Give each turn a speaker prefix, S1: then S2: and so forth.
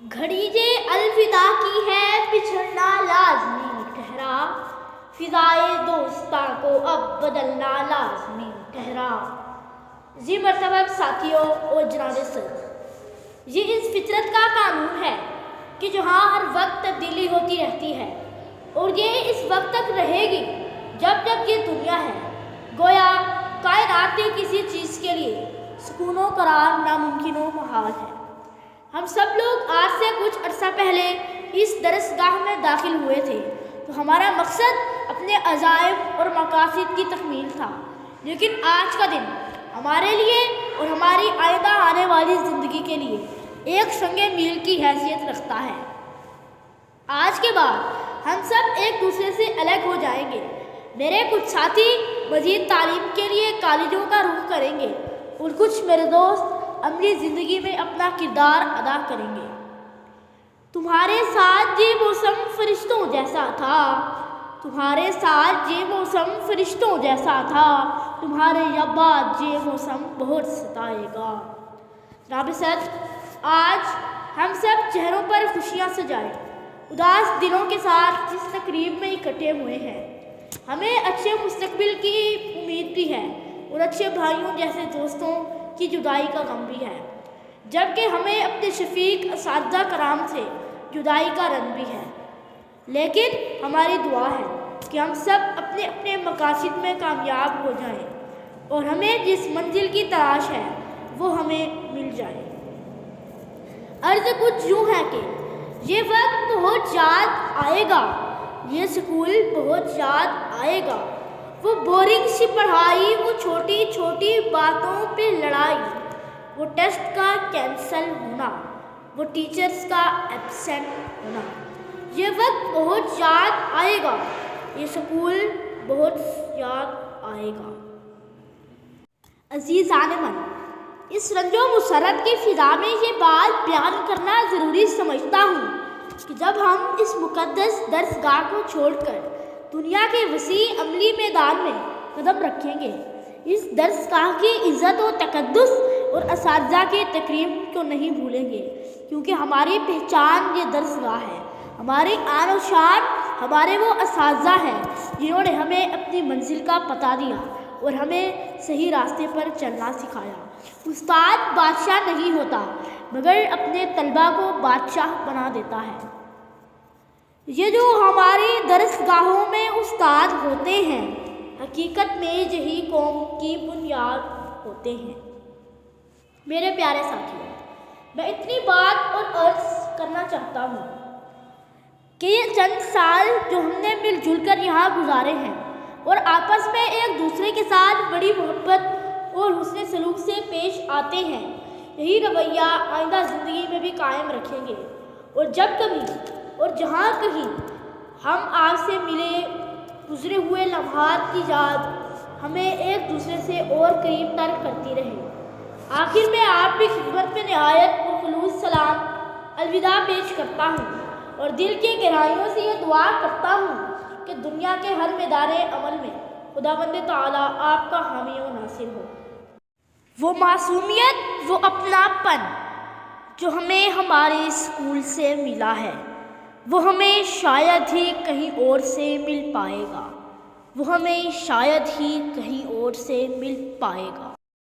S1: घड़ीजे अलविदा की है पिछड़ना लाजमी ठहरा, फिजाए दोस्तां को अब बदलना लाजमी ठहरा। जी मरतबा साथियों और जनाब सर, ये इस फितरत का कानून है कि जहाँ हर वक्त तब्दीली होती रहती है और ये इस वक्त तक रहेगी जब जब ये दुनिया है। गोया कायनात के किसी चीज़ के लिए सुकूनो करार नामुमकिन व मुहाल है। हम सब लोग आज से कुछ अरसा पहले इस दरसगाह में दाखिल हुए थे तो हमारा मकसद अपने अज़ाइम और मकासद की तकमील था, लेकिन आज का दिन हमारे लिए और हमारी आइंदा आने वाली ज़िंदगी के लिए एक संगे मील की हैसियत रखता है। आज के बाद हम सब एक दूसरे से अलग हो जाएंगे। मेरे कुछ साथी मज़ीद तालीम के लिए कॉलेजों का रुख करेंगे और कुछ मेरे दोस्त अमली ज़िंदगी में अपना किरदार अदा करेंगे। तुम्हारे साथ ये मौसम फरिश्तों जैसा था, तुम्हारे साथ ये मौसम फरिश्तों जैसा था, तुम्हारे बाद ये मौसम बहुत सताएगा। जनाब सर, आज हम सब चेहरों पर खुशियाँ सजाए उदास दिलों के साथ इस तकरीब में इकट्ठे हुए हैं। हमें अच्छे मुस्तकबिल की उम्मीद भी है और अच्छे भाइयों जैसे दोस्तों की जुदाई का गम भी है, जबकि हमें अपने शफीक असातिज़ा कराम से जुदाई का रंग भी है। लेकिन हमारी दुआ है कि हम सब अपने अपने मकासद में कामयाब हो जाएं और हमें जिस मंजिल की तलाश है वो हमें मिल जाए। अर्ज़ कुछ यूँ है कि ये वक्त बहुत याद आएगा, ये स्कूल बहुत याद आएगा, वो बोरिंग सी पढ़ाई, वो छोटी छोटी बातों पे लड़ाई, वो टेस्ट का कैंसल होना, वो टीचर्स का एब्सेंट होना। ये वक्त बहुत याद आएगा, ये स्कूल बहुत याद आएगा। अज़ीज़ान मन, इस रंजो मुसरत की फ़िज़ा में ये बात बयान करना ज़रूरी समझता हूँ कि जब हम इस मुक़द्दस दरसगाह को छोड़कर दुनिया के वसी अमली मैदान में कदम रखेंगे, इस दरसगाह की इज़्ज़त और तक़द्दुस और असातिज़ा की तकरीम को नहीं भूलेंगे, क्योंकि हमारी पहचान ये दरसगाह है, हमारी आन और शान हमारे वो असातिज़ा हैं जिन्होंने हमें अपनी मंजिल का पता दिया और हमें सही रास्ते पर चलना सिखाया। उस्ताद बादशाह नहीं होता मगर अपने तलबा को बादशाह बना देता है। ये जो हमारी दरसगाहों में उस्ताद होते हैं हकीकत में यही कौम की बुनियाद होते हैं। मेरे प्यारे साथियों, मैं इतनी बात और अर्ज़ करना चाहता हूँ कि ये चंद साल जो हमने मिलजुल कर यहाँ गुजारे हैं और आपस में एक दूसरे के साथ बड़ी मोहब्बत और हुस्न सलूक से पेश आते हैं, यही रवैया आइंदा ज़िंदगी में भी कायम रखेंगे। और जब कभी और जहाँ कहीं हम आपसे मिले, गुजरे हुए लम्हात की याद हमें एक दूसरे से और करीब तर करती रहे। आखिर में आपकी खिदमत में निहायत पुरखुलूस सलाम अलविदा पेश करता हूँ और दिल की गहराइयों से ये दुआ करता हूँ कि दुनिया के हर मैदाने अमल में खुदावंद ताला आपका हामी व नासिर हो। वो मासूमियत, वो अपनापन जो हमें हमारे स्कूल से मिला है वो हमें शायद ही कहीं और से मिल पाएगा, वो हमें शायद ही कहीं और से मिल पाएगा।